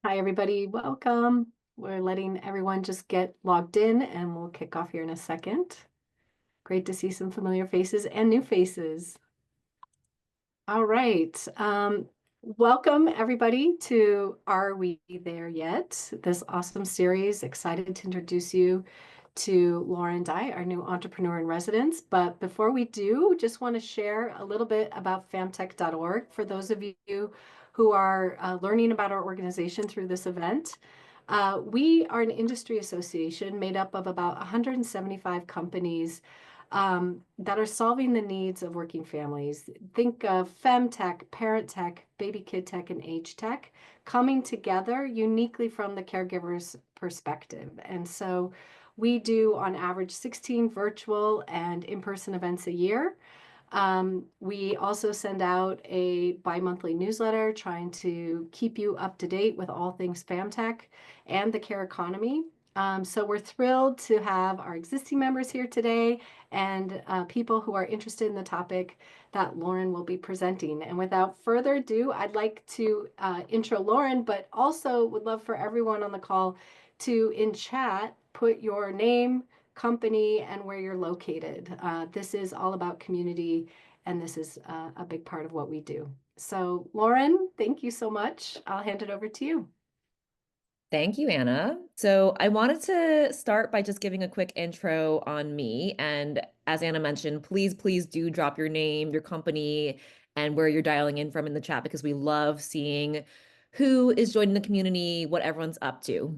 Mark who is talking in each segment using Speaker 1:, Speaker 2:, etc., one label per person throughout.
Speaker 1: Hi, everybody. Welcome. We're letting everyone just get logged in and we'll kick off here in a second. Great to see some familiar faces and new faces. All right. Welcome, everybody, to Are We There Yet? This awesome series. Excited to introduce you to Lauren Dai, our new entrepreneur in residence. But before we do, just want to share a little bit about famtech.org for those of you who are learning about our organization through this event. We are an industry association made up of about 175 companies that are solving the needs of working families. Think of femtech, parent tech, baby kid tech, and age tech coming together uniquely from the caregiver's perspective. And so we do on average 16 virtual and in-person events a year. We also send out a bi-monthly newsletter trying to keep you up to date with all things FamTech and the care economy. So we're thrilled to have our existing members here today and people who are interested in the topic that Lauren will be presenting. And without further ado, I'd like to intro Lauren, but also would love for everyone on the call to, in chat, put your name, company, and where you're located. This is all about community, and this is a big part of what we do. So, Lauren, thank you so much. I'll hand it over to you.
Speaker 2: Thank you, Anna. So I wanted to start by just giving a quick intro on me. And as Anna mentioned, please do drop your name, your company, and where you're dialing in from in the chat because we love seeing who is joining the community, what everyone's up to.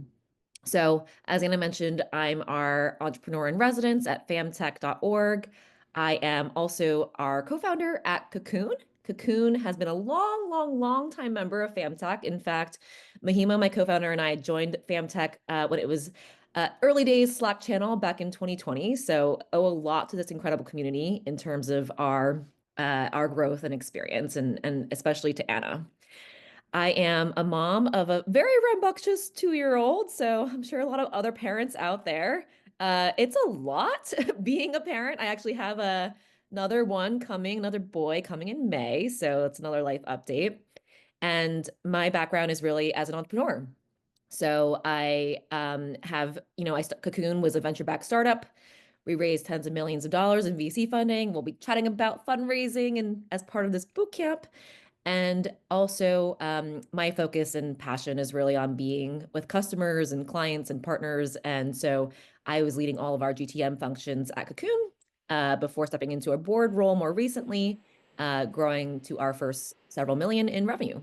Speaker 2: So as Anna mentioned, I'm our entrepreneur in residence at famtech.org. I am also our co-founder at Cocoon. Cocoon has been a long time member of FamTech. In fact, Mahima, my co-founder, and I joined FamTech when it was early days Slack channel back in 2020. So owe a lot to this incredible community in terms of our growth and experience, and especially to Anna. I am a mom of a very rambunctious 2-year-old, so I'm sure a lot of other parents out there. It's a lot being a parent. I actually have another boy coming in May, so it's another life update. And my background is really as an entrepreneur. So I have, Cocoon was a venture-backed startup. We raised tens of millions of dollars in VC funding. We'll be chatting about fundraising and as part of this boot camp. And also, my focus and passion is really on being with customers and clients and partners. And so I was leading all of our GTM functions at Cocoon before stepping into a board role more recently, growing to our first several million in revenue.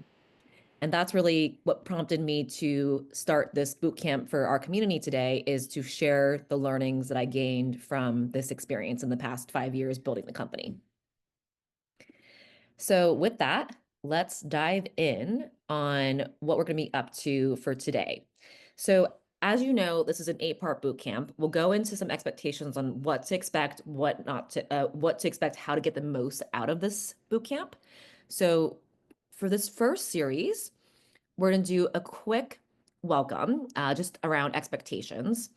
Speaker 2: And that's really what prompted me to start this boot camp for our community today, is to share the learnings that I gained from this experience in the past 5 years building the company. So with that, let's dive in on what we're going to be up to for today. So as you know, this is an 8-part boot camp. We'll go into some expectations on what to expect, what to expect, how to get the most out of this boot camp. So for this first series, we're going to do a quick welcome, just around expectations.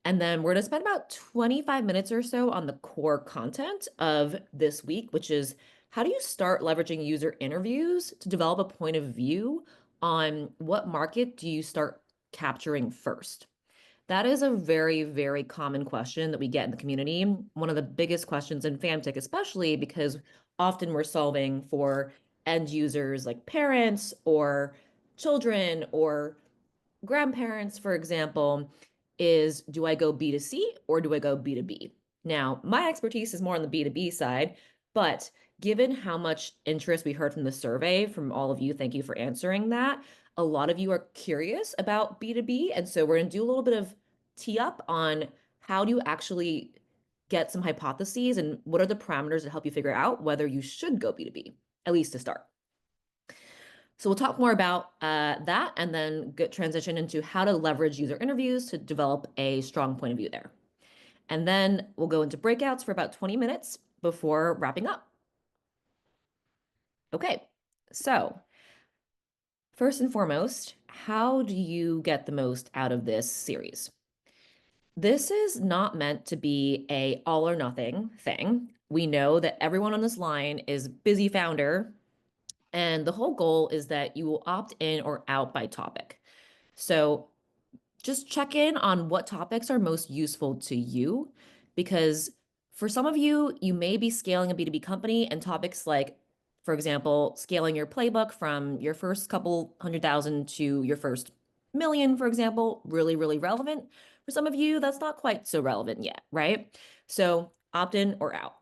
Speaker 2: And then we're going to spend about 25 minutes or so on the core content of this week, which is how do you start leveraging user interviews to develop a point of view on what market do you start capturing first? That is a very common question that we get in the community. One of the biggest questions in FamTech, especially because often we're solving for end users like parents or children or grandparents, for example, is do I go B2C or do I go B2B? Now, my expertise is more on the B2B side, but given how much interest we heard from the survey from all of you, thank you for answering that. A lot of you are curious about B2B. And so we're going to do a little bit of tee up on how do you actually get some hypotheses and what are the parameters that help you figure out whether you should go B2B, at least to start. So we'll talk more about that and then transition into how to leverage user interviews to develop a strong point of view there. And then we'll go into breakouts for about 20 minutes before wrapping up. Okay, so first and foremost, how do you get the most out of this series? This is not meant to be a all or nothing thing. We know that everyone on this line is busy founder, and the whole goal is that you will opt in or out by topic. So just check in on what topics are most useful to you, because for some of you, you may be scaling a B2B company and topics like, for example, scaling your playbook from your first couple 100,000 to your first million, for example, really, really relevant. For some of you, that's not quite so relevant yet, right? So opt in or out.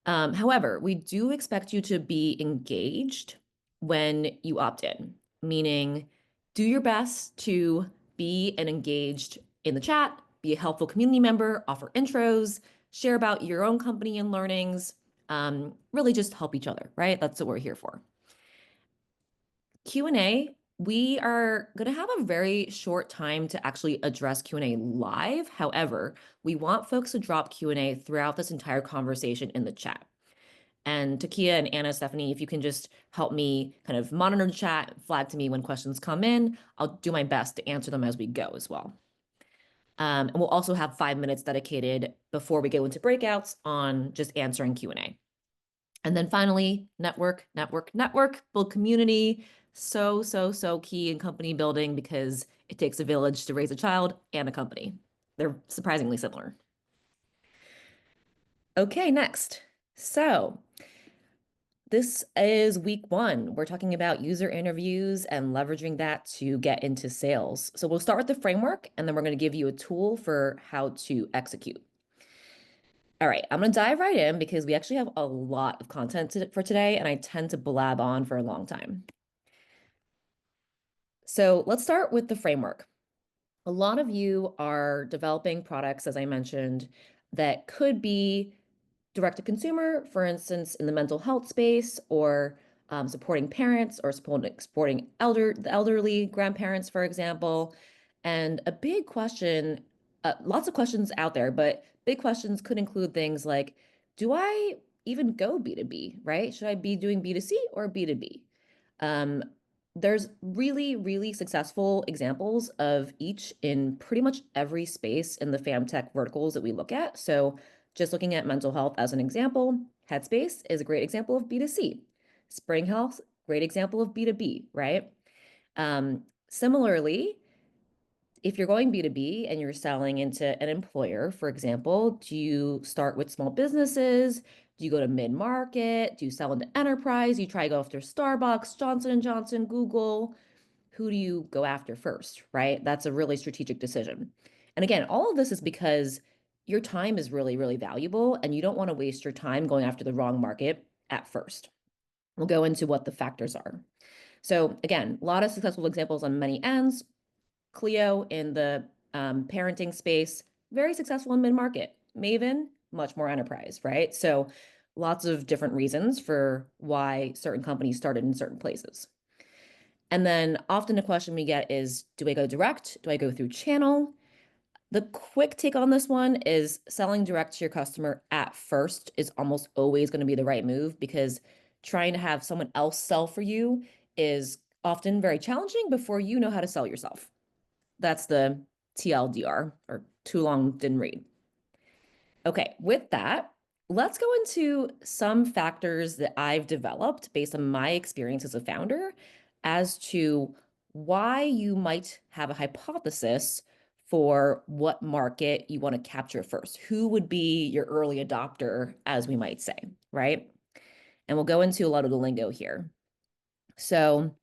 Speaker 2: However, we do expect you to be engaged when you opt in, meaning do your best to be and engaged in the chat, be a helpful community member, offer intros, share about your own company and learnings, really just help each other, right? That's what we're here for. Q&A, we are going to have a very short time to actually address Q&A live. However, we want folks to drop Q&A throughout this entire conversation in the chat. And Takia and Anna, Stephanie, if you can just help me kind of monitor the chat, flag to me when questions come in, I'll do my best to answer them as we go as well. And we'll also have 5 minutes dedicated before we go into breakouts on just answering Q&A. And then finally, network, build community. So key in company building, because it takes a village to raise a child and a company. They're surprisingly similar. Okay, next. So this is week 1. We're talking about user interviews and leveraging that to get into sales. So we'll start with the framework, and then we're going to give you a tool for how to execute. All right, I'm going to dive right in because we actually have a lot of content for today, and I tend to blab on for a long time. So let's start with the framework. A lot of you are developing products, as I mentioned, that could be direct to consumer, for instance, in the mental health space, or supporting parents, or supporting the elderly, grandparents, for example. And a big question, lots of questions out there, but big questions could include things like, do I even go B2B, right? Should I be doing B2C or B2B? There's really, really successful examples of each in pretty much every space in the FamTech verticals that we look at. So just looking at mental health as an example, Headspace is a great example of B2C. Spring Health, great example of B2B, right? Similarly, if you're going B2B and you're selling into an employer, for example, do you start with small businesses? Do you go to mid-market? Do you sell into enterprise? You try to go after Starbucks, Johnson & Johnson, Google. Who do you go after first, right? That's a really strategic decision. And again, all of this is because your time is really, really valuable, and you don't want to waste your time going after the wrong market at first. We'll go into what the factors are. So again, a lot of successful examples on many ends. Clio in the parenting space, very successful in mid-market. Maven, much more enterprise, right? So lots of different reasons for why certain companies started in certain places. And then often a question we get is, do I go direct? Do I go through channel? The quick take on this one is selling direct to your customer at first is almost always going to be the right move, because trying to have someone else sell for you is often very challenging before you know how to sell yourself. That's the TLDR, or too long didn't read. Okay, with that, let's go into some factors that I've developed based on my experience as a founder as to why you might have a hypothesis for what market you want to capture first. Who would be your early adopter, as we might say, right? And we'll go into a lot of the lingo here. So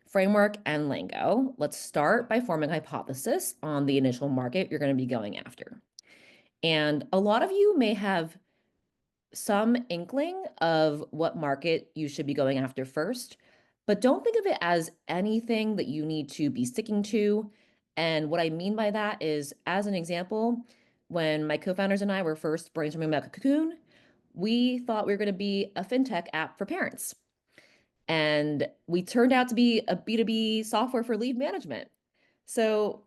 Speaker 2: framework and lingo. Let's start by forming a hypothesis on the initial market you're going to be going after. And a lot of you may have some inkling of what market you should be going after first, but don't think of it as anything that you need to be sticking to. And what I mean by that is, as an example, when my co-founders and I were first brainstorming about Cocoon, we thought we were going to be a fintech app for parents. And we turned out to be a B2B software for leave management. So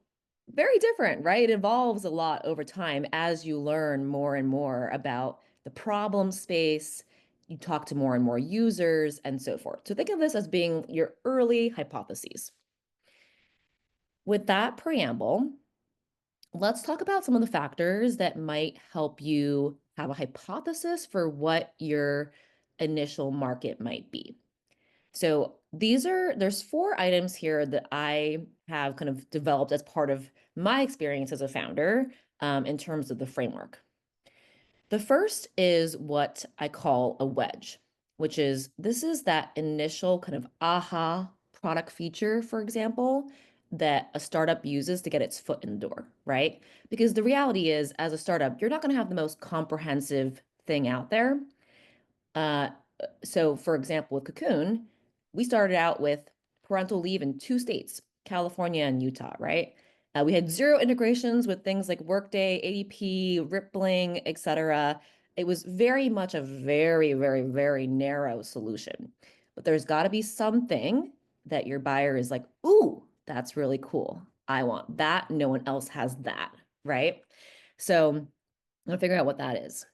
Speaker 2: very different, right? It evolves a lot over time as you learn more and more about the problem space, you talk to more and more users, and so forth. So think of this as being your early hypotheses. With that preamble, let's talk about some of the factors that might help you have a hypothesis for what your initial market might be. So there's 4 items here that I have kind of developed as part of my experience as a founder, in terms of the framework. The first is what I call a wedge, which is this is that initial kind of aha product feature, for example, that a startup uses to get its foot in the door, right? Because the reality is, as a startup, you're not going to have the most comprehensive thing out there. Uh, so, for example, with Cocoon, we started out with parental leave in 2 states, California and Utah, right? We had zero integrations with things like Workday, ADP, Rippling, etc. It was very much a very, very, very narrow solution. But there's got to be something that your buyer is like, ooh, that's really cool. I want that. No one else has that, right? So I'm gonna figure out what that is.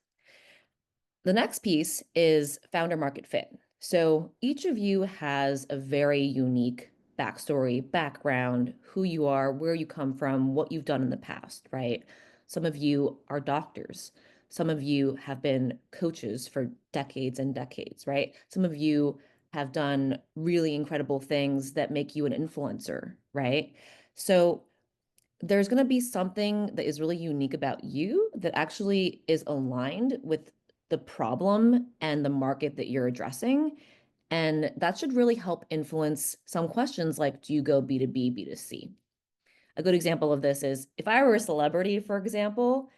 Speaker 2: The next piece is founder market fit. So each of you has a very unique backstory, background, who you are, where you come from, what you've done in the past, right? Some of you are doctors. Some of you have been coaches for decades and decades, right? Some of you have done really incredible things that make you an influencer, right? So there's going to be something that is really unique about you that actually is aligned with the problem and the market that you're addressing. And that should really help influence some questions like, do you go B2B, B2C? A good example of this is if I were a celebrity, for example,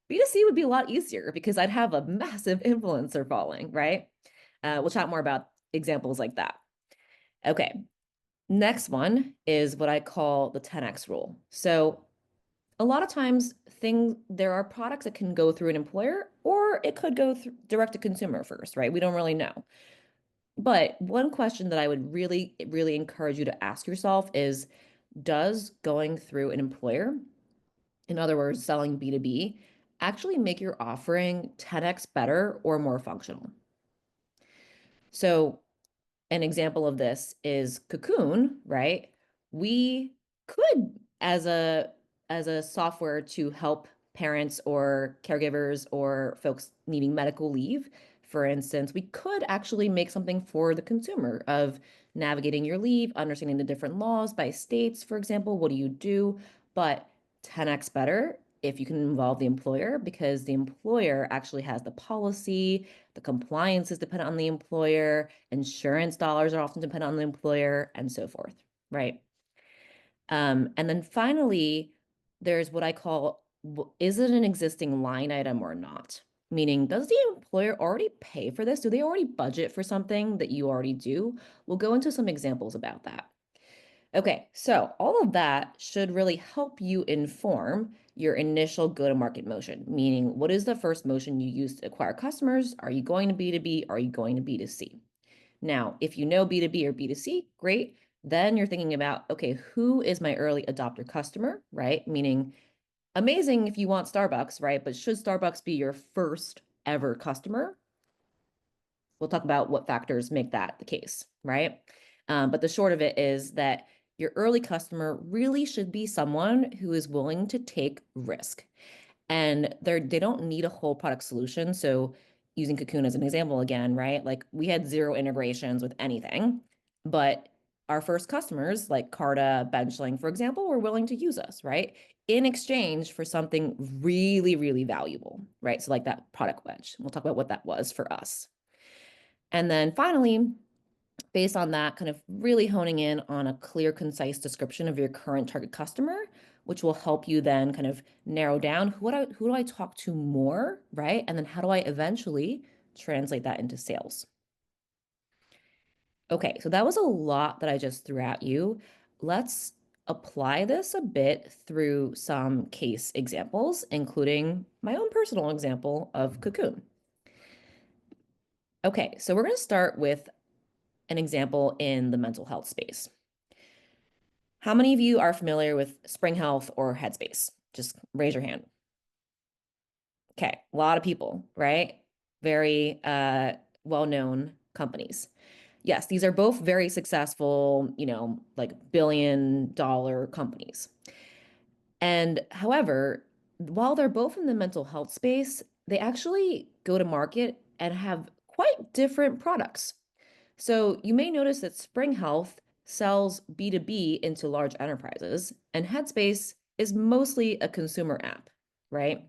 Speaker 2: B2C would be a lot easier because I'd have a massive influencer following, right? We'll chat more about examples like that. Okay, next one is what I call the 10x rule. So a lot of times there are products that can go through an employer or it could go through direct to consumer first, right? We don't really know. But one question that I would really, really encourage you to ask yourself is, does going through an employer, in other words, selling B2B, actually make your offering 10x better or more functional? So an example of this is Cocoon, right? We could, as a software to help parents or caregivers or folks needing medical leave, for instance, we could actually make something for the consumer of navigating your leave, understanding the different laws by states, for example, what do you do? But 10x better if you can involve the employer because the employer actually has the policy, the compliance is dependent on the employer, insurance dollars are often dependent on the employer, and so forth, right? And then finally, there's what I call, is it an existing line item or not? Meaning, does the employer already pay for this? Do they already budget for something that you already do? We'll go into some examples about that. Okay, so all of that should really help you inform your initial go-to-market motion, meaning what is the first motion you use to acquire customers? Are you going to B2B? Are you going to B2C? Now, if you know B2B or B2C, great. Then you're thinking about, okay, who is my early adopter customer, right? Meaning amazing if you want Starbucks, right? But should Starbucks be your first ever customer? We'll talk about what factors make that the case, right? But the short of it is that your early customer really should be someone who is willing to take risk. And they don't need a whole product solution. So using Cocoon as an example again, right? Like we had zero integrations with anything, but our first customers like Carta, Benchling, for example, were willing to use us, right? In exchange for something really, really valuable, right? So like that product wedge. We'll talk about what that was for us. And then finally, based on that, kind of really honing in on a clear, concise description of your current target customer, which will help you then kind of narrow down who do I talk to more, right? And then how do I eventually translate that into sales? Okay, so that was a lot that I just threw at you. Let's apply this a bit through some case examples, including my own personal example of Cocoon. Okay, so we're going to start with an example in the mental health space. How many of you are familiar with Spring Health or Headspace? Just raise your hand. Okay, a lot of people, right? Very well-known companies. Yes, these are both very successful, like billion-dollar companies. And however, while they're both in the mental health space, they actually go to market and have quite different products. So you may notice that Spring Health sells B2B into large enterprises, and Headspace is mostly a consumer app, right?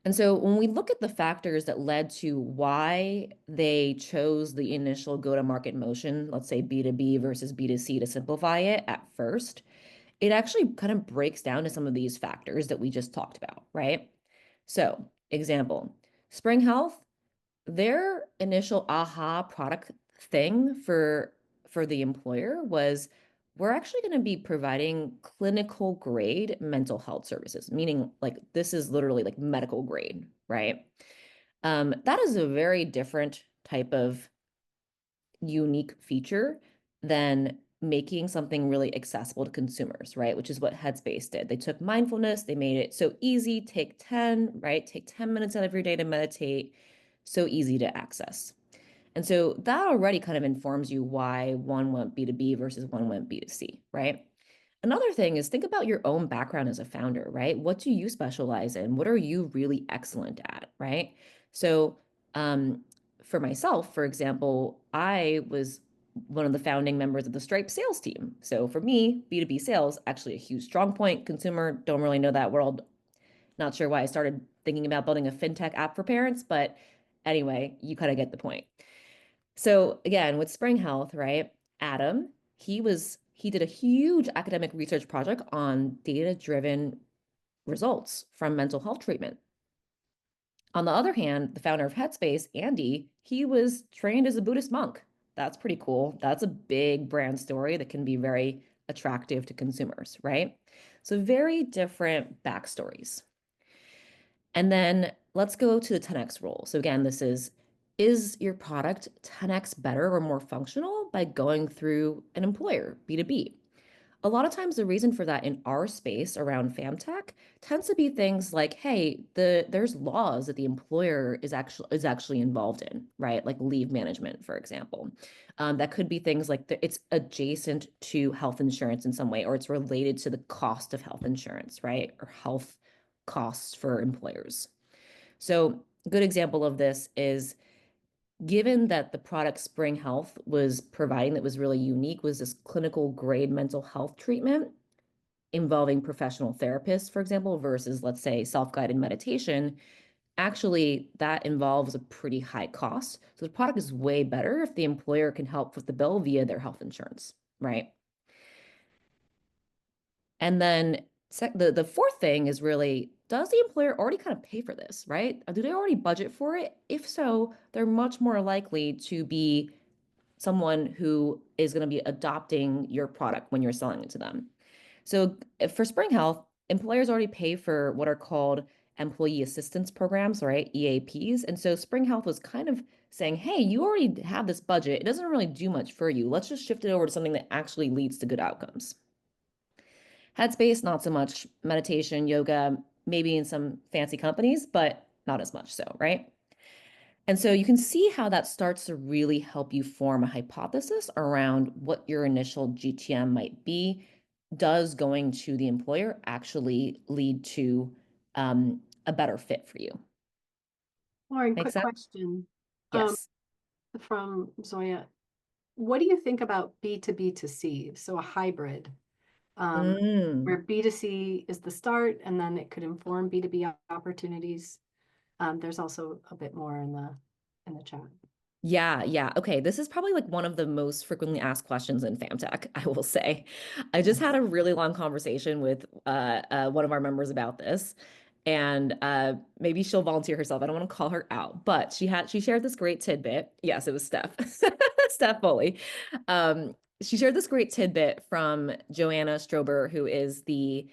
Speaker 2: And so when we look at the factors that led to why they chose the initial go-to-market motion, let's say B2B versus B2C to simplify it at first, it actually kind of breaks down to some of these factors that we just talked about, right? So, example, Spring Health, their initial aha product thing for the employer was we're actually going to be providing clinical grade mental health services, meaning like this is literally like medical grade, right? That is a very different type of unique feature than making something really accessible to consumers, right? Which is what Headspace did. They took mindfulness, they made it so easy, take 10, right? Take 10 minutes out of your day to meditate, so easy to access. And so that already kind of informs you why one went B2B versus one went B2C, right? Another thing is think about your own background as a founder, right? What do you specialize in? What are you really excellent at, right? So, um, for myself, for example, I was one of the founding members of the Stripe sales team. So for me, B2B sales, actually a huge strong point. Consumer, don't really know that world. Not sure why I started thinking about building a fintech app for parents, but anyway, you kind of get the point. So again, with Spring Health, right? Adam, he did a huge academic research project on data-driven results from mental health treatment. On the other hand, the founder of Headspace, Andy, he was trained as a Buddhist monk. That's pretty cool. That's a big brand story that can be very attractive to consumers, right? So very different backstories. And then let's go to the 10x rule. So again, this is your product 10x better or more functional by going through an employer, B2B? A lot of times the reason for that in our space around FamTech tends to be things like, hey, there's laws that the employer is actually involved in, right? Like leave management, for example. That could be things like it's adjacent to health insurance in some way, or it's related to the cost of health insurance, right? Or health costs for employers. So a good example of this is given that the product Spring Health was providing that was really unique was this clinical grade mental health treatment involving professional therapists, for example, versus let's say self-guided meditation, actually that involves a pretty high cost. So the product is way better if the employer can help with the bill via their health insurance, right? And then the fourth thing is really, does the employer already kind of pay for this, right? Do they already budget for it? If so, they're much more likely to be someone who is going to be adopting your product when you're selling it to them. So for Spring Health, employers already pay for what are called employee assistance programs, right? EAPs. And so Spring Health was kind of saying, hey, you already have this budget. It doesn't really do much for you. Let's just shift it over to something that actually leads to good outcomes. Headspace, not so much. Meditation, yoga, maybe in some fancy companies, but not as much so, right? And so you can see how that starts to really help you form a hypothesis around what your initial GTM might be. Does going to the employer actually lead to a better fit for you?
Speaker 1: Lauren,
Speaker 2: Make
Speaker 1: quick
Speaker 2: sense?
Speaker 1: question
Speaker 2: Yes.
Speaker 1: from Zoya. What do you think about B to B to C? So a hybrid, where
Speaker 2: Mm.
Speaker 1: B to C is the start, and then it could inform B to B opportunities. There's also a bit more in the chat.
Speaker 2: Yeah, yeah. Okay, this is probably like one of the most frequently asked questions in FamTech, I will say. I just had a really long conversation with one of our members about this, and maybe she'll volunteer herself. I don't want to call her out, but she shared this great tidbit. Yes, it was Steph, Steph Foley. She shared this great tidbit from Joanna Strober, who is the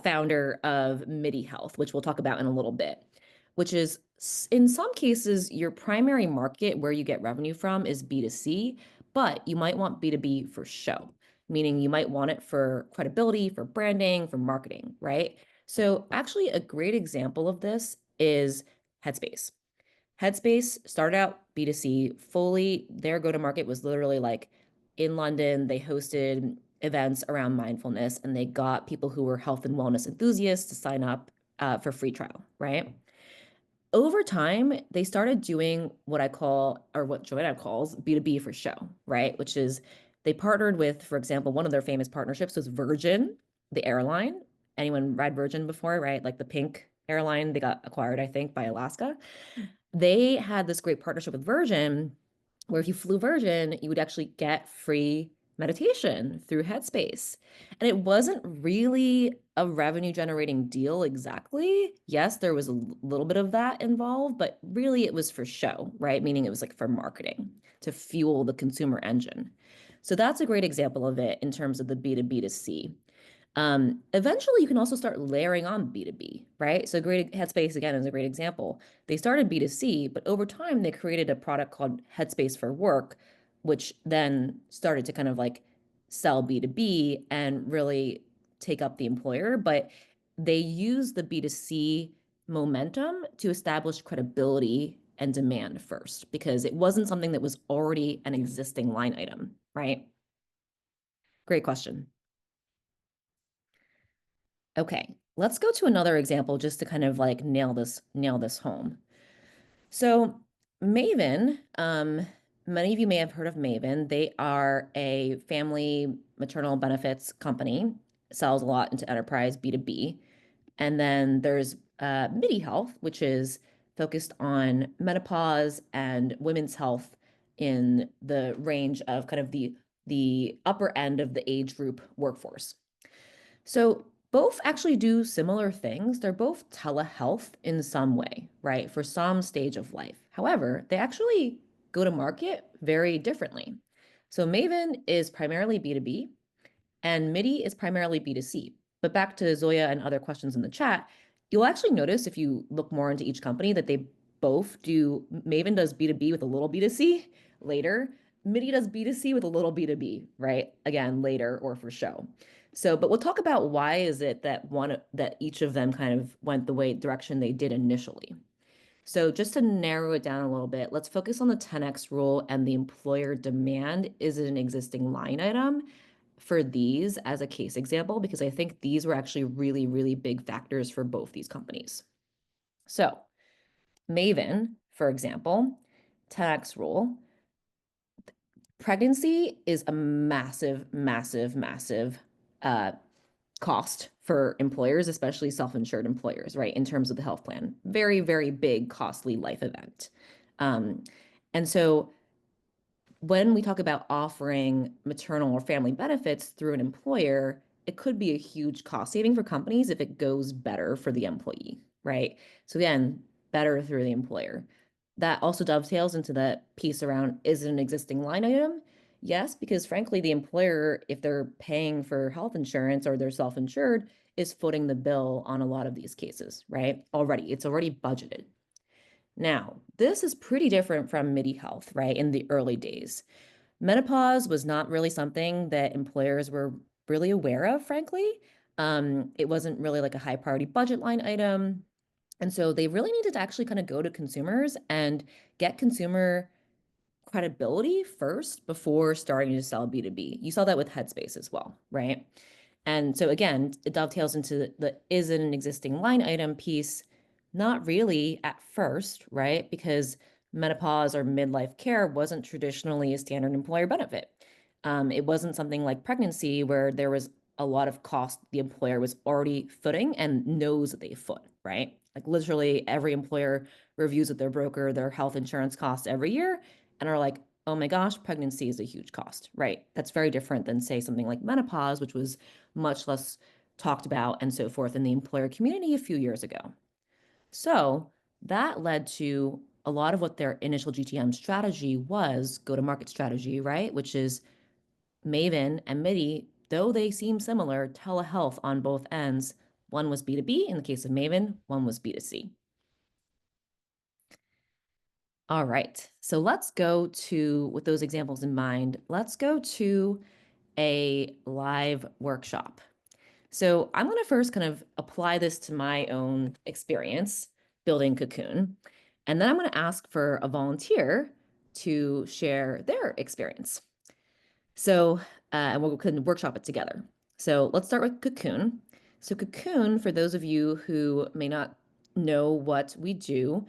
Speaker 2: founder of MIDI Health, which we'll talk about in a little bit, which is in some cases, your primary market where you get revenue from is B2C, but you might want B2B for show, meaning you might want it for credibility, for branding, for marketing, right? So, actually, a great example of this is Headspace. Headspace started out B2C fully. Their go to market was literally like in London, they hosted events around mindfulness and they got people who were health and wellness enthusiasts to sign up for free trial, right? over time, they started doing what I call, or what Joanna calls B2B for show, right? Which is they partnered with, for example, one of their famous partnerships was Virgin, the airline. Anyone ride Virgin before, right? Like the pink airline, they got acquired, I think, by Alaska. They had this great partnership with Virgin where if you flew Virgin, you would actually get free meditation through Headspace. And it wasn't really a revenue generating deal exactly. Yes, there was a little bit of that involved, but really it was for show, right? Meaning it was like for marketing to fuel the consumer engine. So that's a great example of it in terms of the B2B to C. Eventually, you can also start layering on B2B, right? So great Headspace, again, is a great example. They started B2C, but over time, they created a product called Headspace for Work, which then started to kind of like sell B2B and really take up the employer. But they use the B2C momentum to establish credibility and demand first, because it wasn't something that was already an existing line item, right? Great question. Okay, let's go to another example just to kind of like nail this home. So Maven, many of you may have heard of Maven. They are a family maternal benefits company, sells a lot into enterprise B2B. And then there's MIDI Health, which is focused on menopause and women's health in the range of kind of the upper end of the age group workforce. So both actually do similar things. They're both telehealth in some way, right? For some stage of life. However, they actually go to market very differently. So Maven is primarily B2B and MIDI is primarily B2C. But back to Zoya and other questions in the chat, you'll actually notice if you look more into each company that they both do, Maven does B2B with a little B2C later. MIDI does B2C with a little B2B, right? Again, later or for show. So, but we'll talk about why is it that each of them kind of went the way direction they did initially. So just to narrow it down a little bit, let's focus on the 10X rule and the employer demand is an existing line item for these as a case example, because I think these were actually really, really big factors for both these companies. So Maven, for example, 10X rule, pregnancy is a massive, massive, massive cost for employers, especially self-insured employers, right? In terms of the health plan, very, very big, costly life event. And so when we talk about offering maternal or family benefits through an employer, it could be a huge cost saving for companies if it goes better for the employee, right? So again, better through the employer. That also dovetails into the piece around, is it an existing line item? Yes, because frankly, the employer, if they're paying for health insurance or they're self-insured, is footing the bill on a lot of these cases, right? Already, it's already budgeted. Now, this is pretty different from MIDI Health, right? In the early days, menopause was not really something that employers were really aware of, frankly. It wasn't really like a high priority budget line item. And so they really needed to actually kind of go to consumers and get consumer credibility first before starting to sell B2B. You saw that with Headspace as well, right? And so again, it dovetails into the is it an existing line item piece? Not really at first, right? Because menopause or midlife care wasn't traditionally a standard employer benefit. It wasn't something like pregnancy where there was a lot of cost the employer was already footing and knows that they foot, right? Like literally every employer reviews with their broker their health insurance costs every year and are like, oh my gosh, pregnancy is a huge cost, right? That's very different than, say, something like menopause, which was much less talked about and so forth in the employer community a few years ago. So that led to a lot of what their initial GTM strategy was, go-to-market strategy, right? Which is Maven and MIDI, though they seem similar, telehealth on both ends. One was B2B in the case of Maven, one was B2C. All right, so let's go to, with those examples in mind, let's go to a live workshop. So I'm going to first kind of apply this to my own experience building Cocoon, and then I'm going to ask for a volunteer to share their experience. So, and we'll kind of workshop it together. So let's start with Cocoon. So Cocoon, for those of you who may not know what we do.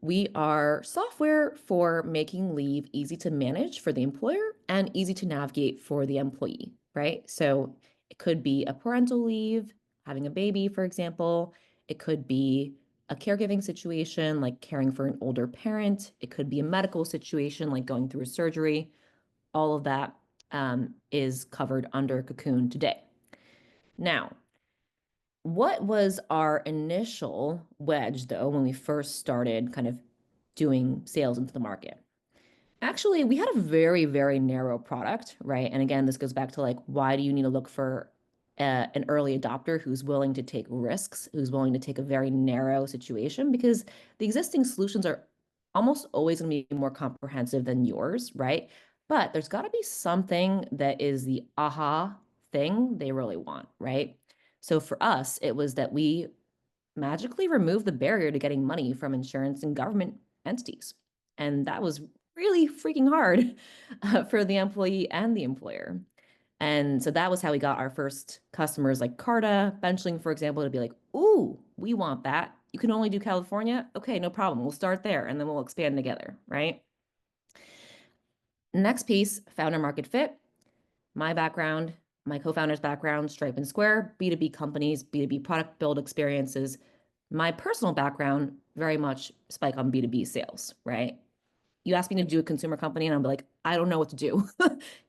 Speaker 2: We are software for making leave easy to manage for the employer and easy to navigate for the employee, right? So it could be a parental leave, having a baby, for example. It could be a caregiving situation like caring for an older parent. It could be a medical situation like going through a surgery. All of that is covered under Cocoon today. Now, what was our initial wedge, though, when we first started kind of doing sales into the market? Actually, we had a very, very narrow product, right? And again, this goes back to like, why do you need to look for an early adopter who's willing to take risks, who's willing to take a very narrow situation? Because the existing solutions are almost always going to be more comprehensive than yours, right? But there's got to be something that is the aha thing they really want, right? So for us, it was that we magically removed the barrier to getting money from insurance and government entities. And that was really freaking hard for the employee and the employer. And so that was how we got our first customers like Carta, Benchling, for example, to be like, ooh, we want that. You can only do California? Okay, no problem. We'll start there and then we'll expand together, right? Next piece, founder market fit. My background, my co-founder's background, Stripe and Square, B2B companies, B2B product build experiences. My personal background, very much spike on B2B sales, right? You ask me to do a consumer company and I'm like, I don't know what to do.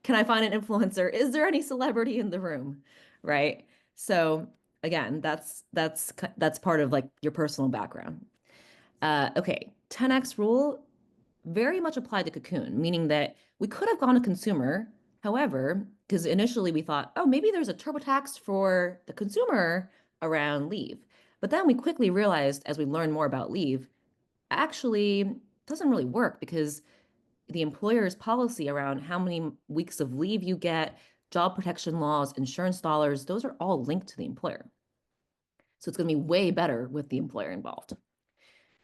Speaker 2: Can I find an influencer? Is there any celebrity in the room? Right? So again, that's part of like your personal background. Okay, 10x rule very much applied to Cocoon, meaning that we could have gone to consumer. However, because initially we thought, oh, maybe there's a TurboTax for the consumer around leave. But then we quickly realized as we learned more about leave, actually doesn't really work because the employer's policy around how many weeks of leave you get, job protection laws, insurance dollars, those are all linked to the employer. So it's going to be way better with the employer involved.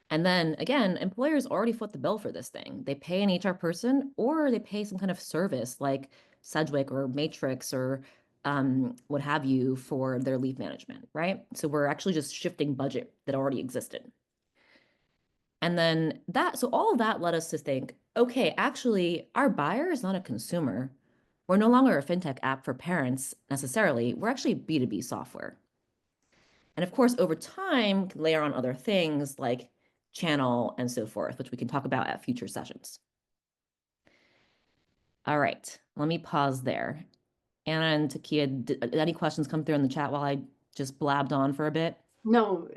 Speaker 2: And then again, employers already foot the bill for this thing. They pay an HR person or they pay some kind of service like Sedgwick or Matrix or what have you for their leave management, right? So we're actually just shifting budget that already existed. And then so all of that led us to think, okay, actually, our buyer is not a consumer. We're no longer a fintech app for parents necessarily. We're actually B2B software. And of course, over time, can layer on other things like channel and so forth, which we can talk about at future sessions. All right, let me pause there. Anna and Takia, did any questions come through in the chat while I just blabbed on for a bit?
Speaker 1: No,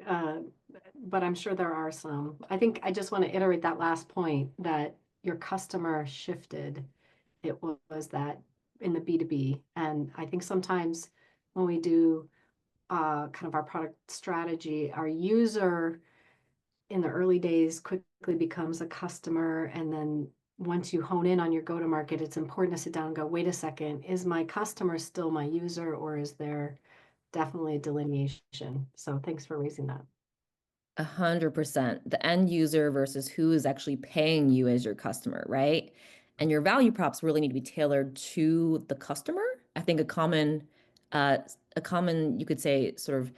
Speaker 1: but I'm sure there are some. I think I just want to iterate that last point that your customer shifted. It was that in the B2B. And I think sometimes when we do kind of our product strategy, our user in the early days quickly becomes a customer. And then once you hone in on your go-to-market, it's important to sit down and go, wait a second, is my customer still my user, or is there definitely a delineation? So thanks for raising that.
Speaker 2: 100%. The end user versus who is actually paying you as your customer, right? And your value props really need to be tailored to the customer. I think a common, you could say, sort of,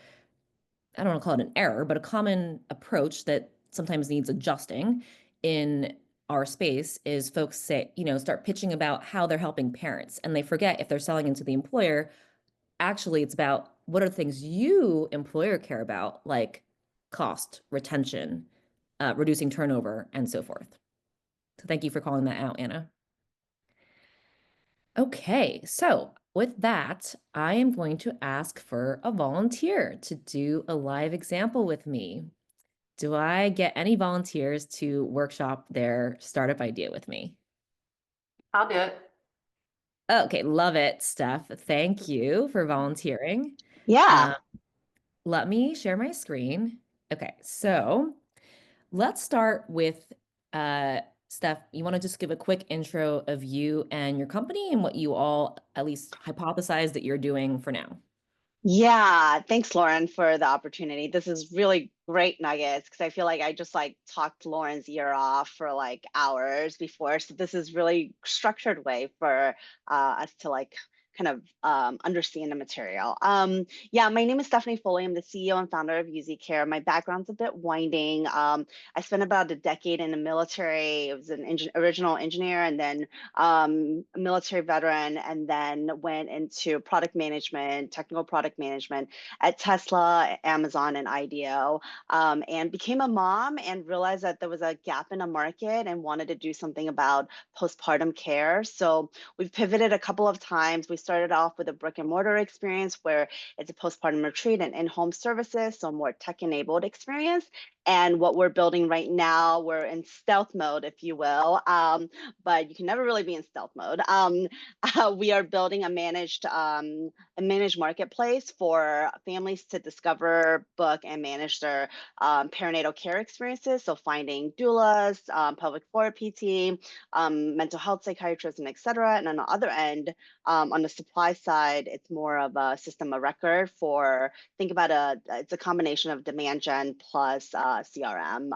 Speaker 2: I don't want to call it an error, but a common approach that sometimes needs adjusting in our space is folks say, start pitching about how they're helping parents. And they forget if they're selling into the employer, actually it's about what are the things you employer care about, like cost, retention, reducing turnover, and so forth. So thank you for calling that out, Anna. Okay, so with that, I am going to ask for a volunteer to do a live example with me. Do I get any volunteers to workshop their startup idea with me?
Speaker 3: I'll do it.
Speaker 2: Okay, love it, Steph. Thank you for volunteering.
Speaker 3: Yeah.
Speaker 2: Um, Let me share my screen. Okay, so let's start with Steph. You want to just give a quick intro of you and your company and what you all at least hypothesize that you're doing for now.
Speaker 3: Yeah. Thanks, Lauren, for the opportunity. This is really great nuggets because I feel like I just talked Lauren's ear off for hours before. So this is really structured way for us to kind of understand the material. Yeah, my name is Stephanie Foley. I'm the CEO and founder of UZ Care. My background's a bit winding. I spent about a decade in the military. I was an original engineer, and then a military veteran, and then went into product management, technical product management at Tesla, Amazon, and IDEO, and became a mom and realized that there was a gap in the market and wanted to do something about postpartum care. So we've pivoted a couple of times. We started off with a brick and mortar experience where it's a postpartum retreat and in-home services, so more tech-enabled experience. And what we're building right now, we're in stealth mode, if you will, but you can never really be in stealth mode. We are building a managed marketplace for families to discover, book, and manage their perinatal care experiences. So finding doulas, pelvic floor PT, mental health psychiatrists, and et cetera. And on the other end, on the supply side, it's more of a system of record for, think about it's a combination of demand gen plus CRM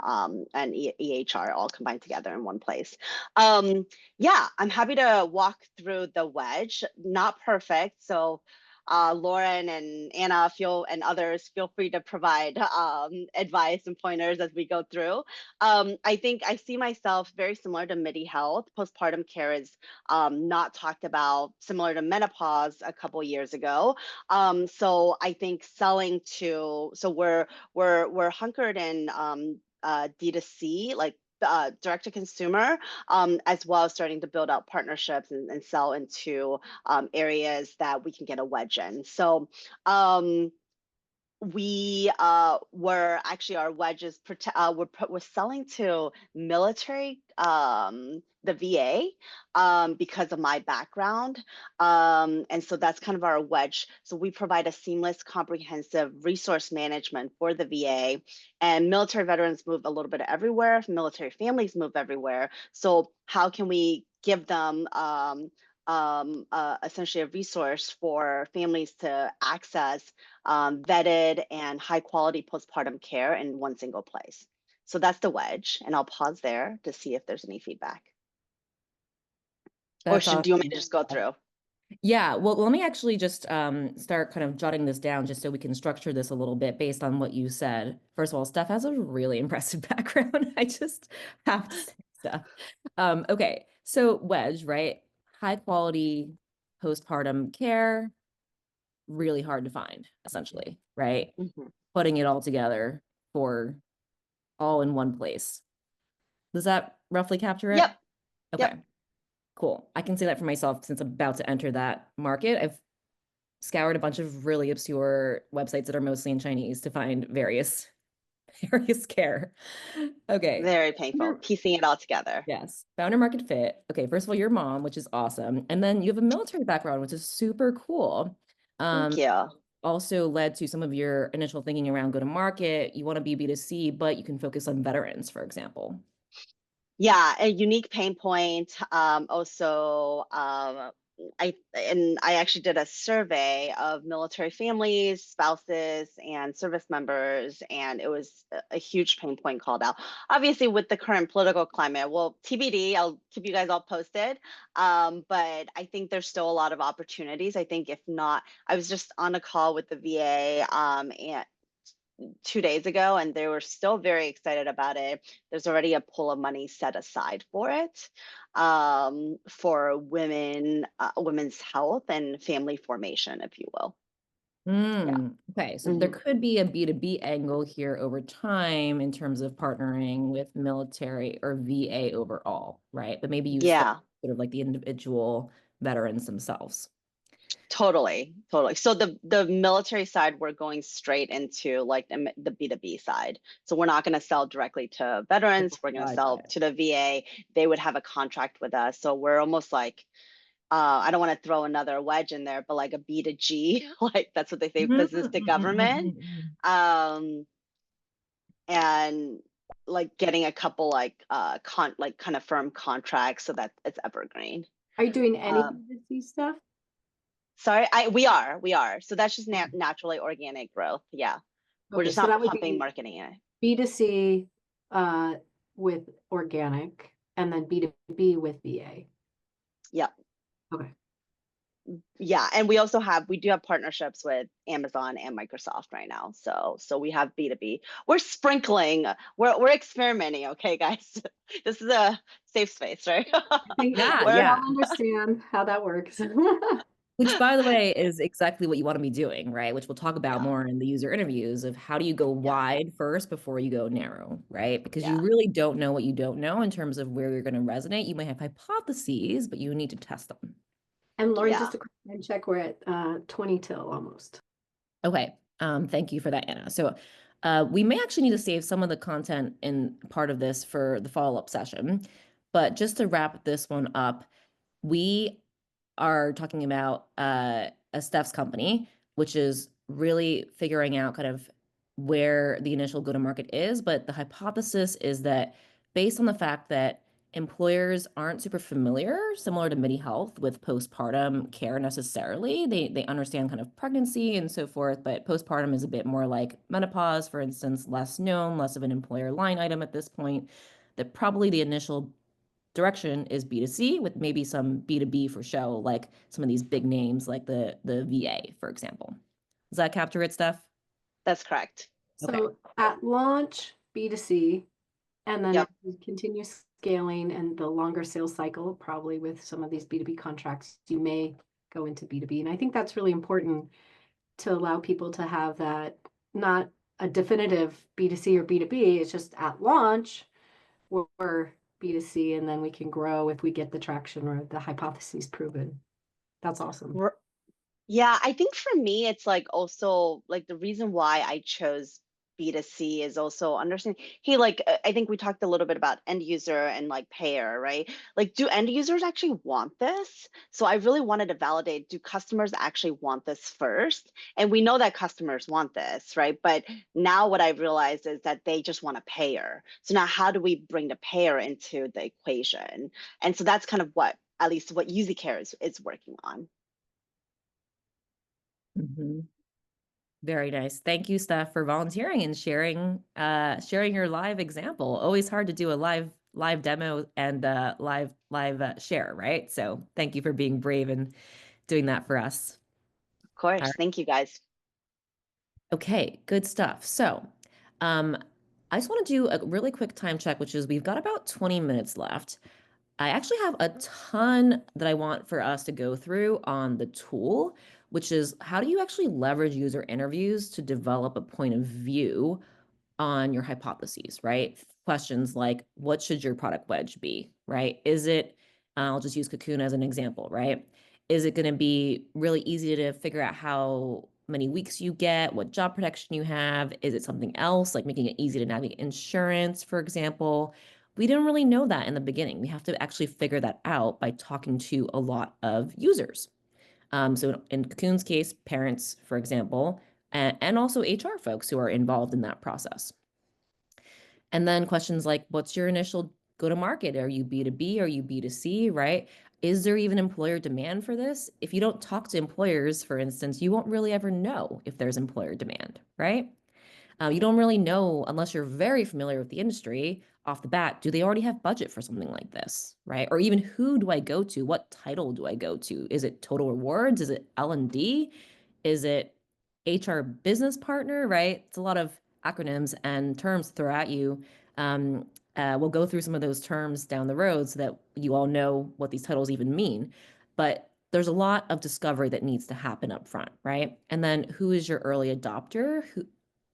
Speaker 3: and EHR all combined together in one place. Yeah, I'm happy to walk through the wedge. Not perfect, so Lauren and Anna and others feel free to provide advice and pointers as we go through. I think I see myself very similar to MIDI health. Postpartum care is not talked about, similar to menopause a couple years ago. So I think we're hunkered in D2C, like direct to consumer, as well as starting to build out partnerships and sell into areas that we can get a wedge in. So we were actually, our wedges we're selling to military, the VA, because of my background, and so that's kind of our wedge. So we provide a seamless, comprehensive resource management for the VA, and military veterans move a little bit everywhere. Military families move everywhere. So how can we give them essentially a resource for families to access vetted and high quality postpartum care in one single place? So that's the wedge, and I'll pause there to see if there's any feedback. Or
Speaker 2: That's
Speaker 3: do you want me
Speaker 2: awesome.
Speaker 3: to just go through?
Speaker 2: Yeah, well, let me actually just start kind of jotting this down just so we can structure this a little bit based on what you said. First of all, Steph has a really impressive background. I just have to say stuff. Okay, so wedge, right? High quality postpartum care, really hard to find, essentially, right?
Speaker 3: Mm-hmm.
Speaker 2: Putting it all together for all in one place. Does that roughly capture it?
Speaker 3: Yep.
Speaker 2: Okay.
Speaker 3: Yep.
Speaker 2: Cool. I can say that for myself since I'm about to enter that market. I've scoured a bunch of really obscure websites that are mostly in Chinese to find various care. Okay.
Speaker 3: Very painful, piecing it all together.
Speaker 2: Yes. Founder market fit. Okay. First of all, your mom, which is awesome. And then you have a military background, which is super cool.
Speaker 3: Thank you.
Speaker 2: Also led to some of your initial thinking around go to market. You want to be B2C, but you can focus on veterans, for example.
Speaker 3: Yeah, a unique pain point. Also, I actually did a survey of military families, spouses, and service members, and it was a huge pain point called out. Obviously, with the current political climate, well, TBD, I'll keep you guys all posted. But I think there's still a lot of opportunities. I think if not, I was just on a call with the VA, and 2 days ago, and they were still very excited about it. There's already a pool of money set aside for it, for women's health and family formation, if you will. Yeah.
Speaker 2: Okay, so there could be a B2B angle here over time in terms of partnering with military or VA overall, right? But maybe you
Speaker 3: Yeah.
Speaker 2: sort of like the individual veterans themselves.
Speaker 3: Totally. So the military side, we're going straight into like the B2B side. So we're not going to sell directly to veterans. We're going to sell to the VA. They would have a contract with us. So we're almost like, I don't want to throw another wedge in there, but like a B2G, like that's what they say, business to government. And like getting a couple like kind of firm contracts so that it's evergreen.
Speaker 1: Are you doing any B2C stuff?
Speaker 3: Sorry, we are. So that's just naturally organic growth. Yeah. We're just not pumping marketing in it.
Speaker 1: B2C with organic, and then B2B with VA.
Speaker 3: Yep.
Speaker 1: Okay.
Speaker 3: Yeah, and we do have partnerships with Amazon and Microsoft right now. So we have B2B. We're sprinkling, we're experimenting, okay, guys? This is a safe space, right?
Speaker 1: I think
Speaker 2: Yeah,
Speaker 1: we
Speaker 3: We're
Speaker 2: yeah.
Speaker 1: all understand how that works.
Speaker 2: Which, by the way, is exactly what you want to be doing, right? Which we'll talk about
Speaker 3: yeah,
Speaker 2: more in the user interviews of how do you go
Speaker 3: yeah,
Speaker 2: wide first before you go narrow, right? Because you
Speaker 3: yeah.
Speaker 2: really don't know what you don't know in terms of where you're going to resonate. You may have hypotheses, but you need to test them.
Speaker 1: And Lauren,
Speaker 3: Yeah.
Speaker 1: just a quick time check, we're at 20 till almost.
Speaker 2: Okay. Thank you for that, Anna. So we may actually need to save some of the content in part of this for the follow-up session. But just to wrap this one up, we are talking about a Steph's company, which is really figuring out kind of where the initial go-to-market is. But the hypothesis is that based on the fact that employers aren't super familiar, similar to MIDI Health, with postpartum care necessarily. They understand kind of pregnancy and so forth, but postpartum is a bit more like menopause, for instance, less known, less of an employer line item at this point. That probably the initial direction is B2C with maybe some B2B for show, like some of these big names like the VA, for example. Does that capture it, Steph?
Speaker 3: That's correct.
Speaker 2: Okay.
Speaker 1: So at launch, B2C, and then
Speaker 3: Yep.
Speaker 1: as we continue scaling and the longer sales cycle, probably with some of these B2B contracts, you may go into B2B. And I think that's really important to allow people to have that, not a definitive B2C or B2B, it's just at launch, we're B2C, and then we can grow if we get the traction or the hypotheses proven. That's awesome.
Speaker 3: Yeah, I think for me, it's like also like the reason why I chose B2C is also understanding. Hey, like I think we talked a little bit about end user and like payer, right? Like, do end users actually want this? So I really wanted to validate, do customers actually want this first? And we know that customers want this, right? But now what I've realized is that they just want a payer. So now how do we bring the payer into the equation? And so that's kind of what, at least what UziCare is working on.
Speaker 2: Mhm. Very nice. Thank you, Steph, for volunteering and sharing your live example. Always hard to do a live demo and live share, right? So thank you for being brave and doing that for us.
Speaker 3: Of
Speaker 2: All
Speaker 3: course.
Speaker 2: right.
Speaker 3: Thank you, guys.
Speaker 2: Okay, good stuff. So, um, I just want to do a really quick time check, which is we've got about 20 minutes left. I actually have a ton that I want for us to go through on the tool, which is how do you actually leverage user interviews to develop a point of view on your hypotheses, right? Questions like, what should your product wedge be, right? Is it, I'll just use Cocoon as an example, right? Is it going to be really easy to figure out how many weeks you get, what job protection you have? Is it something else, like making it easy to navigate insurance, for example? We didn't really know that in the beginning. We have to actually figure that out by talking to a lot of users. So in Cocoon's case, parents, for example, and also HR folks who are involved in that process. And then questions like, what's your initial go to market? Are you B2B? Are you B2C, right? Is there even employer demand for this? If you don't talk to employers, for instance, you won't really ever know if there's employer demand, right? You don't really know unless you're very familiar with the industry off the bat. Do they already have budget for something like this, right? Or even who do I go to? What title do I go to? Is it total rewards? Is it L&D? Is it HR business partner, right? It's a lot of acronyms and terms to throw at you. We'll go through some of those terms down the road so that you all know what these titles even mean. But there's a lot of discovery that needs to happen up front, right? And then who is your early adopter? Who,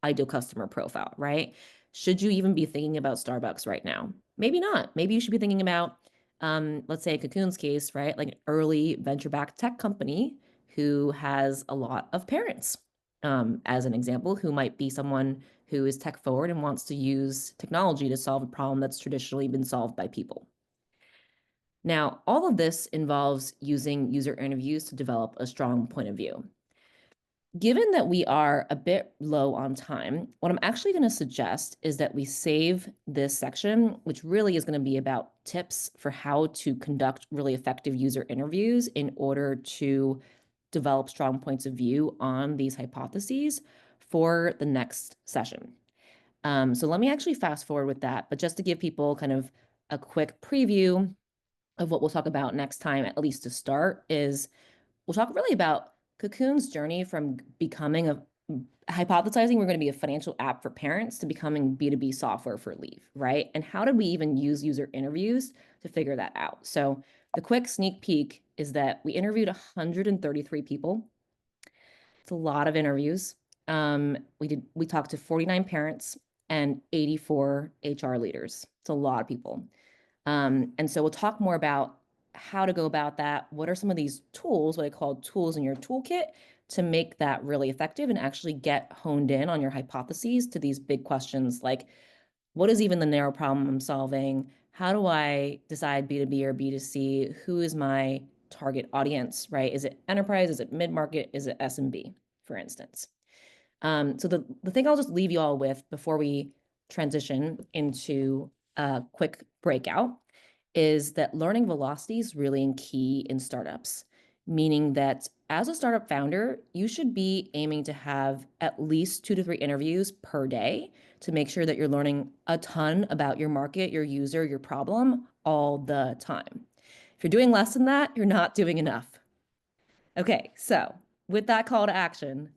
Speaker 2: ideal customer profile, right? Should you even be thinking about Starbucks right now? Maybe not. Maybe you should be thinking about, let's say Cocoon's case, right? Like an early venture-backed tech company who has a lot of parents, as an example, who might be someone who is tech forward and wants to use technology to solve a problem that's traditionally been solved by people. Now, all of this involves using user interviews to develop a strong point of view. Given that we are a bit low on time, what I'm actually going to suggest is that we save this section, which really is going to be about tips for how to conduct really effective user interviews in order to develop strong points of view on these hypotheses for the next session. So let me actually fast forward with that, but just to give people kind of a quick preview of what we'll talk about next time, at least to start, is we'll talk really about Cocoon's journey from becoming hypothesizing we're going to be a financial app for parents to becoming B2B software for leave, right? And how did we even use user interviews to figure that out? So the quick sneak peek is that we interviewed 133 people. It's a lot of interviews. We talked to 49 parents and 84 HR leaders. It's a lot of people. And so we'll talk more about how to go about that. What are some of these tools, what I call tools in your toolkit, to make that really effective and actually get honed in on your hypotheses to these big questions like, what is even the narrow problem I'm solving? How do I decide B2B or B2C? Who is my target audience, right? Is it enterprise? Is it mid-market? Is it SMB, for instance? So the thing I'll just leave you all with before we transition into a quick breakout is that learning velocity is really key in startups, meaning that as a startup founder, you should be aiming to have at least 2 to 3 interviews per day to make sure that you're learning a ton about your market, your user, your problem all the time. If you're doing less than that, you're not doing enough. Okay, so with that call to action,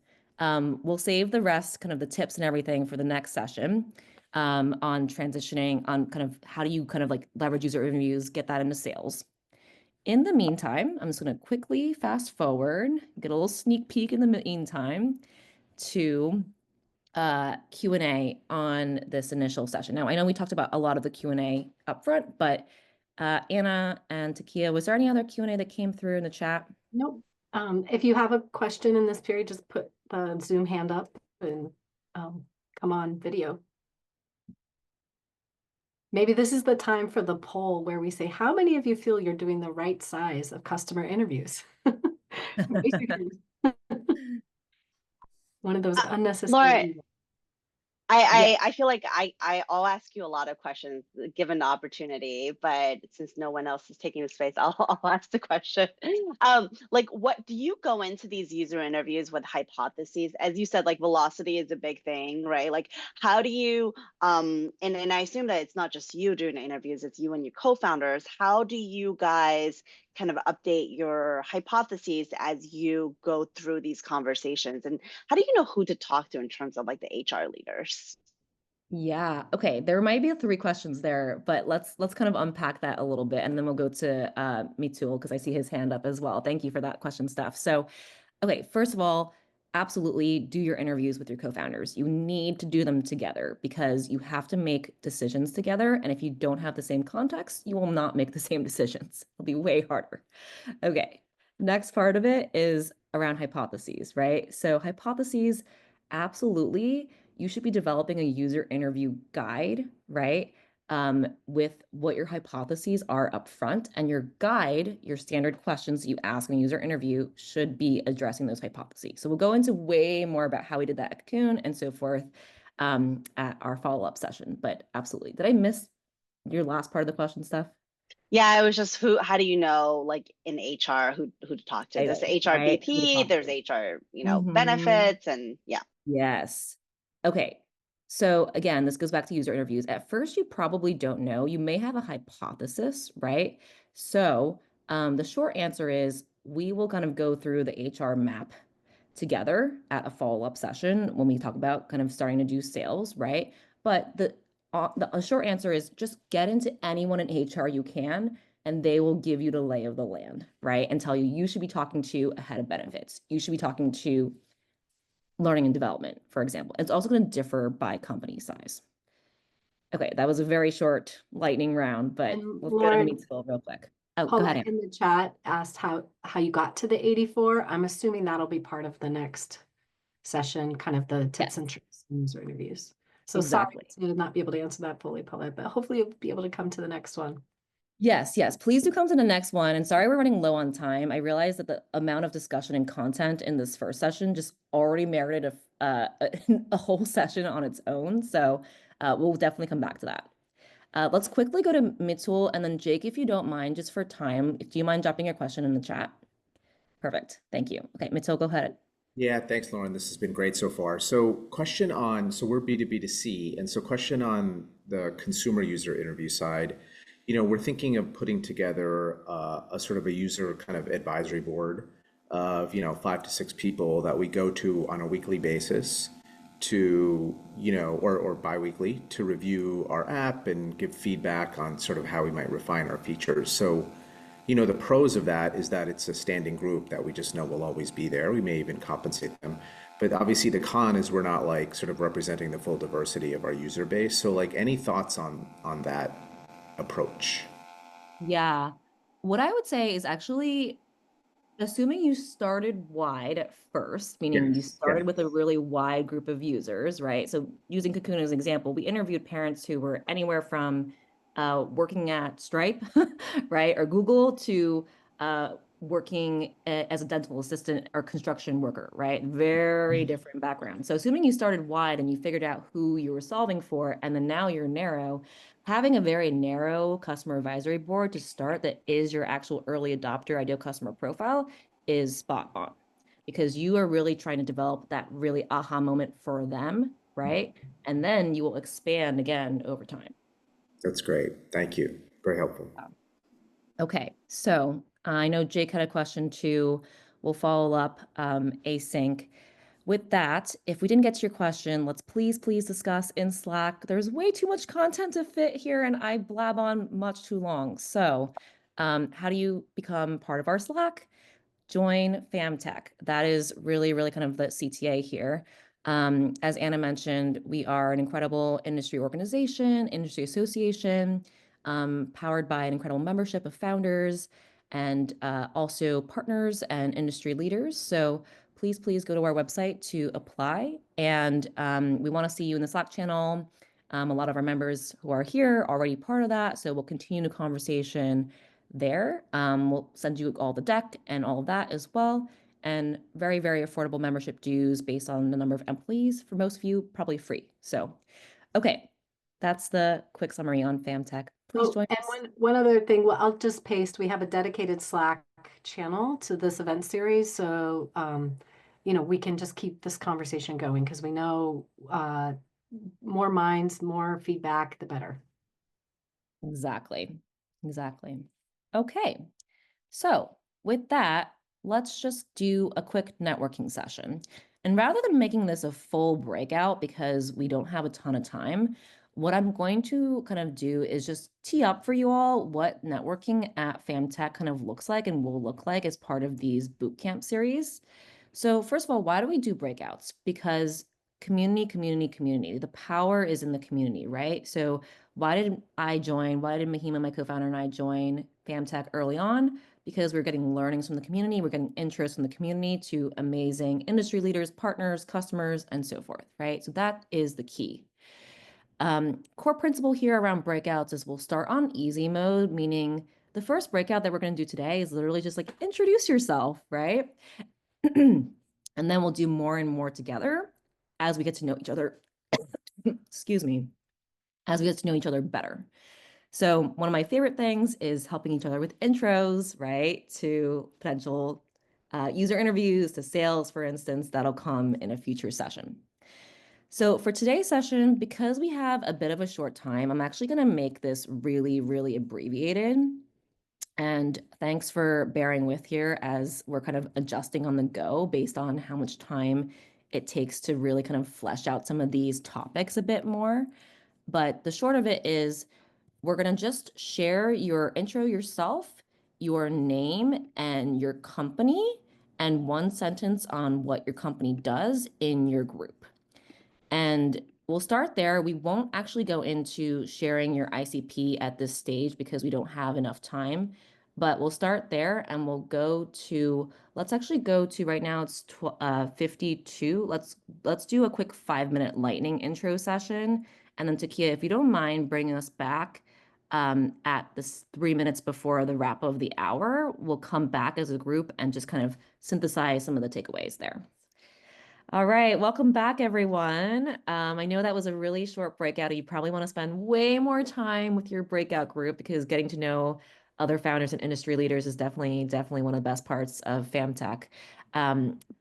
Speaker 2: we'll save the rest, kind of the tips and everything for the next session on transitioning, on kind of how do you kind of like leverage user interviews, get that into sales. In the meantime, I'm just going to quickly fast forward, get a little sneak peek in the meantime to Q&A on this initial session. Now, I know we talked about a lot of the Q&A up front, but Anna and Takia, was there any other Q&A that came through in the chat?
Speaker 1: Nope. If you have a question in this period, just put the Zoom hand up and come on video. Maybe this is the time for the poll where we say, how many of you feel you're doing the right size of customer interviews? Raise your hand. One of those unnecessary.
Speaker 3: Lauren, I feel like I'll ask you a lot of questions given the opportunity, but since no one else is taking the space, I'll ask the question. Like, what do you go into these user interviews with hypotheses? As you said, like velocity is a big thing, right? Like, how do you and I assume that it's not just you doing the interviews, it's you and your co-founders. How do you guys kind of update your hypotheses as you go through these conversations? And how do you know who to talk to in terms of like the HR leaders?
Speaker 2: Yeah. Okay. There might be 3 questions there, but let's kind of unpack that a little bit, and then we'll go to Mitul because I see his hand up as well. Thank you for that question, Steph. So, okay, first of all, absolutely do your interviews with your co-founders. You need to do them together because you have to make decisions together. And if you don't have the same context, you will not make the same decisions. It'll be way harder. Okay. Next part of it is around hypotheses, right? So hypotheses, absolutely, you should be developing a user interview guide, right? With what your hypotheses are up front, and your guide, your standard questions that you ask in a user interview should be addressing those hypotheses. So we'll go into way more about how we did that at Cocoon and so forth at our follow-up session, but absolutely. Did I miss your last part of the question, Steph?
Speaker 3: Yeah, it was just how do you know like in HR who to talk to? There's the HR
Speaker 2: Right? Who to
Speaker 3: VP,
Speaker 2: talk
Speaker 3: there's
Speaker 2: to.
Speaker 3: HR,
Speaker 2: Mhm.
Speaker 3: benefits, and yeah.
Speaker 2: Yes. Okay. So again, this goes back to user interviews. At first, you probably don't know. You may have a hypothesis, right? So the short answer is we will kind of go through the HR map together at a follow-up session when we talk about kind of starting to do sales, right? But the short answer is just get into anyone in HR you can, and they will give you the lay of the land, right? And tell you you should be talking to a head of benefits. You should be talking to learning and development, for example. It's also going to differ by company size. Okay, that was a very short lightning round, but
Speaker 1: And
Speaker 2: let's go to
Speaker 1: Lauren,
Speaker 2: meet skill real quick. Oh, go ahead,
Speaker 1: Paulette
Speaker 2: Anna.
Speaker 1: in the chat asked how you got to the 84. I'm assuming that'll be part of the next session, kind of the tips
Speaker 2: Yes,
Speaker 1: and tricks in user interviews. So sorry
Speaker 2: exactly.
Speaker 1: to not be able to answer that fully, Paulette, but hopefully you'll be able to come to the next one.
Speaker 2: Yes, yes. Please do come to the next one. And sorry we're running low on time. I realized that the amount of discussion and content in this first session just already merited a whole session on its own. So we'll definitely come back to that. Let's quickly go to Mitul, and then Jake, if you don't mind, just for time, do you mind dropping your question in the chat? Perfect. Thank you. Okay, Mitul, go ahead.
Speaker 4: Yeah, thanks, Lauren. This has been great so far. So we're B2B2C, and so question on the consumer user interview side. We're thinking of putting together a sort of a user kind of advisory board of, 5 to 6 people that we go to on a weekly basis to, or bi-weekly to review our app and give feedback on sort of how we might refine our features. So, the pros of that is that it's a standing group that we just know will always be there. We may even compensate them. But obviously the con is we're not like sort of representing the full diversity of our user base. So like any thoughts on that approach?
Speaker 2: Yeah. What I would say is actually, assuming you started wide at first, meaning you
Speaker 4: Yes. Yeah.
Speaker 2: started with a really wide group of users, right? So using Cocoon as an example, we interviewed parents who were anywhere from working at Stripe, right, or Google to working as a dental assistant or construction worker, right? Very different backgrounds. So assuming you started wide and you figured out who you were solving for, and then now you're narrow, having a very narrow customer advisory board to start that is your actual early adopter ideal customer profile is spot on, because you are really trying to develop that really aha moment for them, right? And then you will expand again over time.
Speaker 4: That's great. Thank you. Very helpful.
Speaker 2: Okay, so I know Jake had a question too. We'll follow up async. With that, if we didn't get to your question, let's please discuss in Slack. There's way too much content to fit here and I blab on much too long. So how do you become part of our Slack? Join FamTech. That is really, really kind of the CTA here. As Anna mentioned, we are an incredible industry organization, industry association, powered by an incredible membership of founders and also partners and industry leaders. So please go to our website to apply. And we want to see you in the Slack channel. A lot of our members who are here are already part of that. So we'll continue the conversation there. We'll send you all the deck and all of that as well. And very, very affordable membership dues based on the number of employees. For most of you, probably free. So, okay, that's the quick summary on FamTech. Please
Speaker 1: Oh,
Speaker 2: join
Speaker 1: and
Speaker 2: us.
Speaker 1: one other thing, well, I'll just paste, we have a dedicated Slack channel to this event series. So, we can just keep this conversation going because we know more minds, more feedback, the better.
Speaker 2: Exactly. Okay, so with that, let's just do a quick networking session. And rather than making this a full breakout because we don't have a ton of time, what I'm going to kind of do is just tee up for you all what networking at FamTech kind of looks like and will look like as part of these bootcamp series. So first of all, why do we do breakouts? Because community. The power is in the community, right? So why did I join? Why did Mahima, my co-founder, and I join FamTech early on? Because we're getting learnings from the community, we're getting interest from the community to amazing industry leaders, partners, customers, and so forth, right? So that is the key. Core principle here around breakouts is we'll start on easy mode, meaning the first breakout that we're going to do today is literally just like introduce yourself, right? And then we'll do more and more together as we get to know each other. Excuse me, as we get to know each other better. So one of my favorite things is helping each other with intros, right? To potential user interviews, to sales, for instance, that'll come in a future session. So for today's session, because we have a bit of a short time, I'm actually going to make this really, really abbreviated. And thanks for bearing with here as we're kind of adjusting on the go based on how much time it takes to really kind of flesh out some of these topics a bit more. But the short of it is we're going to just share your intro yourself, your name and your company, and one sentence on what your company does in your group. And we'll start there. We won't actually go into sharing your ICP at this stage because we don't have enough time, but we'll start there and we'll go to, let's actually go to right now it's 52. Let's do a quick 5-minute lightning intro session. And then Takia, if you don't mind bringing us back at this 3 minutes before the wrap of the hour, we'll come back as a group and just kind of synthesize some of the takeaways there. All right, welcome back, everyone. I know that was a really short breakout. You probably want to spend way more time with your breakout group because getting to know other founders and industry leaders is definitely one of the best parts of FamTech.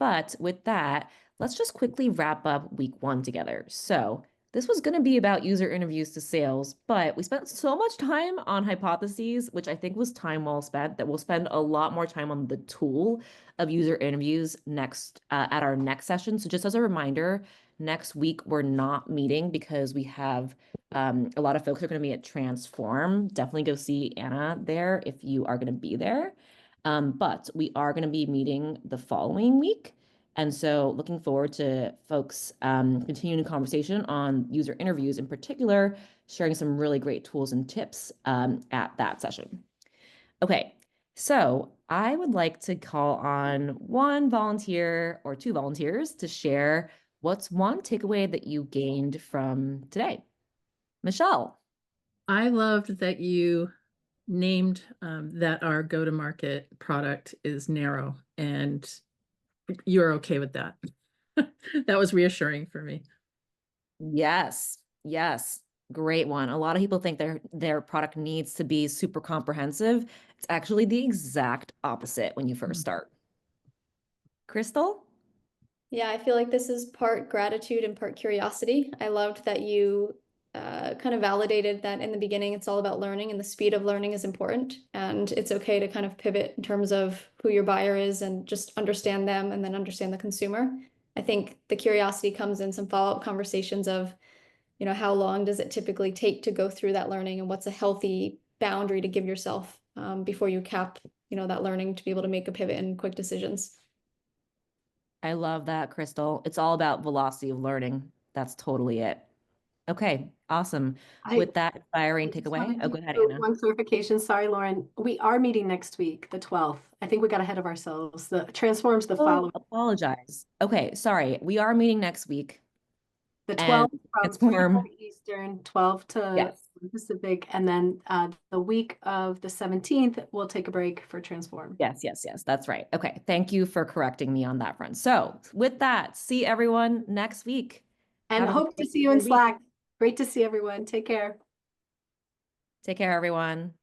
Speaker 2: But with that, let's just quickly wrap up week 1 together. So This was going to be about user interviews to sales, but we spent so much time on hypotheses, which I think was time well spent, that we'll spend a lot more time on the tool of user interviews next at our next session. So just as a reminder, next week we're not meeting because we have a lot of folks are going to be at Transform. Definitely go see Anna there if you are going to be there. But we are going to be meeting the following week. And so looking forward to folks continuing conversation on user interviews, in particular, sharing some really great tools and tips at that session. Okay, so I would like to call on one volunteer or two volunteers to share what's one takeaway that you gained from today. Michelle.
Speaker 5: I loved that you named that our go-to-market product is narrow, and you're okay with that. That was reassuring for me.
Speaker 2: Yes, yes, great one. A lot of people think their product needs to be super comprehensive. It's actually the exact opposite when you first start. Crystal?
Speaker 6: Yeah, I feel like this is part gratitude and part curiosity. I loved that you kind of validated that in the beginning, it's all about learning and the speed of learning is important. And it's okay to kind of pivot in terms of who your buyer is and just understand them and then understand the consumer. I think the curiosity comes in some follow-up conversations of, how long does it typically take to go through that learning and what's a healthy boundary to give yourself before you cap, that learning to be able to make a pivot and quick decisions.
Speaker 2: I love that, Crystal. It's all about velocity of learning. That's totally it. Okay, awesome. With that inspiring takeaway, oh, go ahead, Anna.
Speaker 1: One clarification. Sorry, Lauren. We are meeting next week, the 12th. I think we got ahead of ourselves. The Transforms the following.
Speaker 2: Apologize. Okay, sorry. We are meeting next week.
Speaker 1: The 12th from 3
Speaker 2: Transform.
Speaker 1: Eastern, 12 to
Speaker 2: Yes.
Speaker 1: Pacific, and then the week of the 17th, we'll take a break for Transform.
Speaker 2: Yes, that's right. Okay, thank you for correcting me on that front. So with that, see everyone next week.
Speaker 1: And hope to see you in Slack. Great to see everyone. Take care.
Speaker 2: Take care, everyone.